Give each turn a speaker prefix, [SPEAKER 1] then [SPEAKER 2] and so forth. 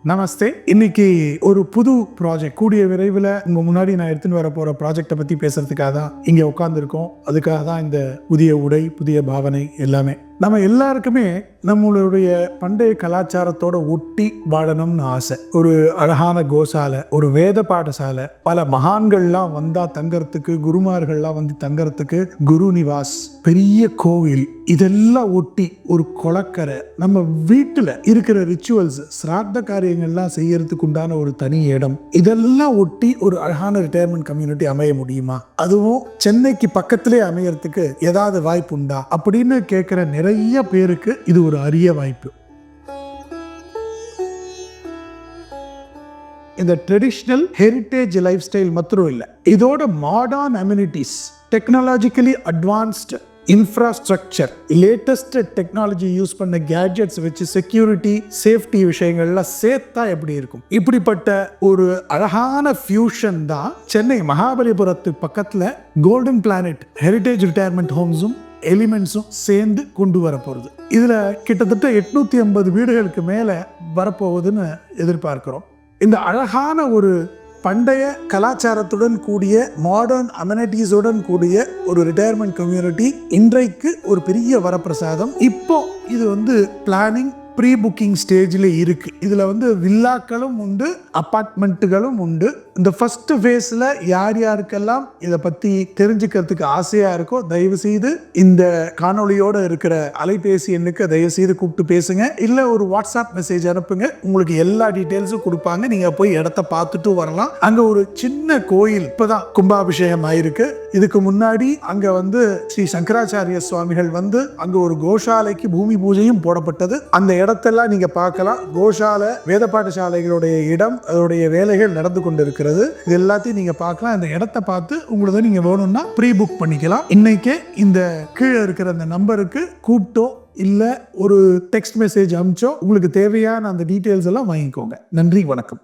[SPEAKER 1] நமஸ்தே. இன்னைக்கு ஒரு புது ப்ராஜெக்ட் கூடிய விரைவில் உங்க முன்னாடி நான் எடுத்துன்னு வர போற ப்ராஜெக்டை பத்தி பேசுறதுக்காக தான் இங்க உட்கார்ந்துருக்கோம். அதுக்காக தான் இந்த புதிய உடை, புதிய பாவனை எல்லாமே. நம்ம எல்லாருக்குமே நம்மளுடைய பண்டைய கலாச்சாரத்தோட ஒட்டி வாழணும்னு ஆசை. ஒரு அழகான கோசாலை, ஒரு வேத பாடசாலை, பல மகான்கள்லாம் வந்தா தங்கறதுக்கு, குருமார்கள்லாம் வந்து தங்கறதுக்கு குரு நிவாஸ், பெரிய கோவில், இதெல்லாம் ஒட்டி ஒரு கொளக்கரை, நம்ம வீட்டுல இருக்கிற ரிச்சுவல்ஸ், சிராத்த காரியங்கள்லாம் செய்யறதுக்கு உண்டான ஒரு தனி இடம், இதெல்லாம் ஒட்டி ஒரு அழகான ரிட்டையர்மெண்ட் கம்யூனிட்டி அமைய முடியுமா? அதுவும் சென்னைக்கு பக்கத்திலே அமையறதுக்கு ஏதாவது வாய்ப்பு உண்டா அப்படின்னு கேட்கிற நிறைய பேருக்கு இது ஒரு அரிய வாய்ப்பு. இந்த ட்ரெடிஷ்னல் ஹெரிட்டேஜ் லைஃப் ஸ்டைல் மாத்திரம் இல்லை, இதோட modern amenities, technologically advanced infrastructure, latest technology use பண்ண கேட்ஜெட்ஸ் வச்சு செக்யூரிட்டி, சேஃப்டி விஷயங்கள்லாம் சேர்த்தா எப்படி இருக்கும்? இப்படிப்பட்ட ஒரு அழகான ஃபியூஷன் தான் சென்னை மகாபலிபுரத்துக்கு பக்கத்தில் கோல்டன் பிளானட் ஹெரிட்டேஜ் ரிட்டையர்மெண்ட் ஹோம்ஸும் எலிமெண்ட்ஸும் சேர்ந்து கொண்டு வர போகிறது. இதில் கிட்டத்தட்ட 850 வீடுகளுக்கு மேலே வரப்போகுதுன்னு எதிர்பார்க்கிறோம். இந்த அழகான ஒரு பண்டைய கலாச்சாரத்துடன் கூடிய மாடர்ன் அமெனிட்டிஸுடன் கூடிய ஒரு ரிட்டையர்மெண்ட் கம்யூனிட்டி இன்றைக்கு ஒரு பெரிய வரப்பிரசாதம். இப்போ இது பிளானிங் ப்ரீ புக்கிங் ஸ்டேஜில் இருக்கு. இதில் வில்லாக்களும் உண்டு, அப்பார்ட்மெண்ட்டுகளும் உண்டு. இந்த ஃபர்ஸ்ட் ஃபேஸில் யார் யாருக்கெல்லாம் இதை பற்றி தெரிஞ்சுக்கிறதுக்கு ஆசையாக இருக்கோ தயவு செய்து இந்த காணொலியோடு இருக்கிற அலைபேசி எண்ணுக்கு தயவு செய்து கூப்பிட்டு பேசுங்க, இல்லை ஒரு வாட்ஸ்அப் மெசேஜ் அனுப்புங்க. உங்களுக்கு எல்லா டீட்டெயில்ஸும் கொடுப்பாங்க. நீங்கள் போய் இடத்த பார்த்துட்டு வரலாம். அங்கே ஒரு சின்ன கோயில் இப்போதான் கும்பாபிஷேகம் ஆயிருக்கு. இதுக்கு முன்னாடி அங்கே ஸ்ரீ சங்கராச்சாரிய சுவாமிகள் அங்கே ஒரு கோஷாலைக்கு பூமி பூஜையும் போடப்பட்டது. அந்த இடத்தெல்லாம் நீங்க பார்க்கலாம். கோஷாலை, வேத பாடசாலைகளுடைய இடம், அதோடைய வேலைகள் நடந்து கொண்டிருக்கிறது. இது எல்லாத்தையும் நீங்க பார்க்கலாம். இந்த இடத்தை பார்த்து உங்களுக்கு நீங்க வேணும்னா ப்ரீ புக் பண்ணிக்கலாம். இன்னைக்கே இந்த கீழே இருக்கிற அந்த நம்பருக்கு கூப்பிட்டோ இல்ல ஒரு டெக்ஸ்ட் மெசேஜ் அனுப்பிச்சோ உங்களுக்கு தேவையான அந்த டீட்டெயில்ஸ் எல்லாம் வாங்கிக்கோங்க. நன்றி, வணக்கம்.